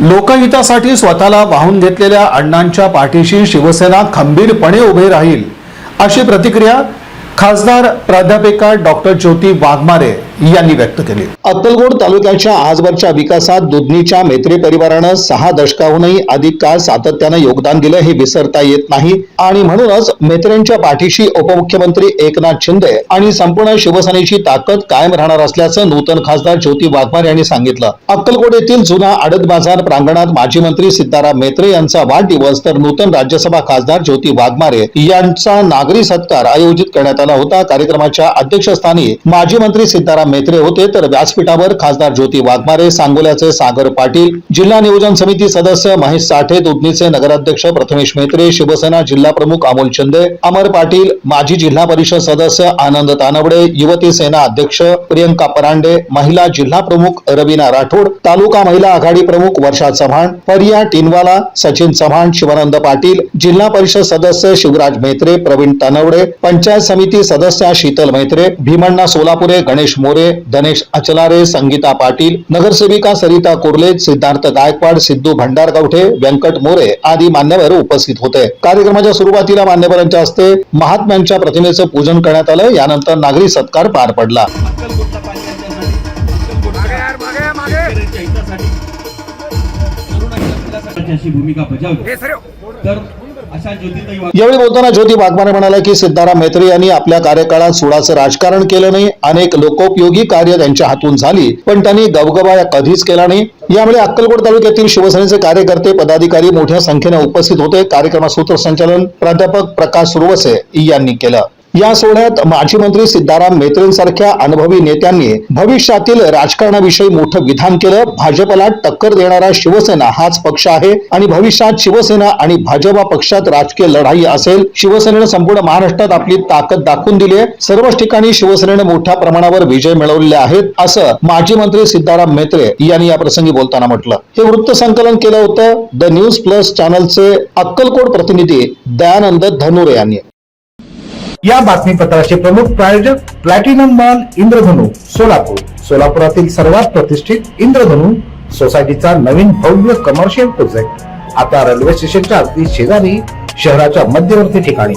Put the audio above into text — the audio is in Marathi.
लोकहितासाठी स्वतःला वाहून घेतलेल्या अण्णांच्या पाठीशी शिवसेना खंबीरपणे उभे राहील, अशी प्रतिक्रिया खासदार प्राध्यापिका डॉक्टर ज्योती वाघमारे यांनी व्यक्त केली। अक्कलकोट तालुक्याच्या आजवरच्या विकासात दुधनीच्या मेत्रे परिवारानं 6 दशकाहूनही अधिक काळ सातत्यानं योगदान दिलं हे विसरता येत नाही आणि म्हणूनच मेत्रेंच्या पाठीशी उपमुख्यमंत्री एकनाथ शिंदे आणि संपूर्ण शिवसेनेची ताकद कायम राहणार असल्याचं नूतन खासदार ज्योती वाघमारे यांनी सांगितलं। अक्कलकोट येथील जुना आडत बाजार प्रांगणात माजी मंत्री सिद्धाराम मेत्रे यांचा वाढदिवस तर नूतन राज्यसभा खासदार ज्योती वाघमारे यांचा नागरी सत्कार आयोजित करण्यात आला होता। कार्यक्रमाच्या अध्यक्षस्थानी माजी मंत्री सिद्धाराम मेत्रे होते, तर व्यासपीठावर खासदार ज्योती वाघमारे, सांगोल्याचे सागर पाटील, जिल्हा नियोजन समिती सदस्य महेश साठे, दुधनीचे नगराध्यक्ष प्रथमेश मेत्रे, शिवसेना जिल्हा प्रमुख अमोल शिंदे, अमर पाटील, माजी जिल्हा परिषद सदस्य आनंद तानवडे, युवती सेना अध्यक्ष प्रियंका परांडे, महिला जिल्हा प्रमुख रवीना राठोड, तालुका महिला आघाडी प्रमुख वर्षा चव्हाण, परिया टिनवाला, सचिन चव्हाण, शिवानंद पाटील, जिल्हा परिषद सदस्य शिवराज मेत्रे, प्रवीण तानवडे, पंचायत समिती सदस्य शीतल मेत्रे, भीमण्णा सोलापुरे, गणेश मोरे, धनेश अचलारे, संगीता पाटील, नगरसेविका सरिता कोर्ले, सिद्धार्थ गायकवाड, सिद्धू भंडारगावठे, व्यंकट मोरे आदी मान्यवर उपस्थित होते। कार्यक्रमाच्या सुरुवातीला मान्यवरांच्या हस्ते महात्म्यांच्या प्रतिमेचं पूजन करण्यात आलं। यानंतर नागरी सत्कार पार पडला। भूमिका बजावली तर यावेळी बोलताना ज्योती वाघमारे म्हणाले की सिद्धाराम मेत्रे यांनी आपल्या कार्यकाळात सुडाचं राजकारण केलं नाही, अनेक लोकोपयोगी कार्य त्यांच्या हातून झाली, पण त्यांनी गवगवा कधीच केला नाही। यामुळे अक्कलकोट तालुक्यातील शिवसेनेचे कार्यकर्ते पदाधिकारी मोठ्या संख्येने उपस्थित होते। कार्यक्रमात सूत्रसंचालन प्राध्यापक प्रकाश सुरवसे यांनी केलं। या सोहळ्यात माजी मंत्री सिद्धाराम मेत्रेंसारख्या अनुभवी नेत्यांनी भविष्यातील राजकारणाविषयी मोठं विधान केलं। भाजपला टक्कर देणारा शिवसेना हाच पक्ष आहे आणि भविष्यात शिवसेना आणि भाजपा पक्षात राजकीय लढाई असेल। शिवसेनेने संपूर्ण महाराष्ट्रात आपली ताकद दाखवून दिली आहे। सर्वच ठिकाणी शिवसेनेने मोठ्या प्रमाणावर विजय मिळवलेले आहेत, असं माजी मंत्री सिद्धाराम मेत्रे यांनी या प्रसंगी बोलताना म्हटलं। हे वृत्त संकलन केलं होतं द न्यूज प्लस चॅनलचे अक्कलकोट प्रतिनिधी दयानंद धनुरे यांनी। या बातमीपत्राचे प्रमुख प्रायोजक प्लॅटिनम मॉल इंद्रधनु सोलापूर। सोलापुरातील सर्वात प्रतिष्ठित इंद्रधनु सोसायटीचा नवीन भव्य कमर्शियल प्रोजेक्ट आता रेल्वे स्टेशनच्या अगदी शेजारी शहराच्या मध्यवर्ती ठिकाणी।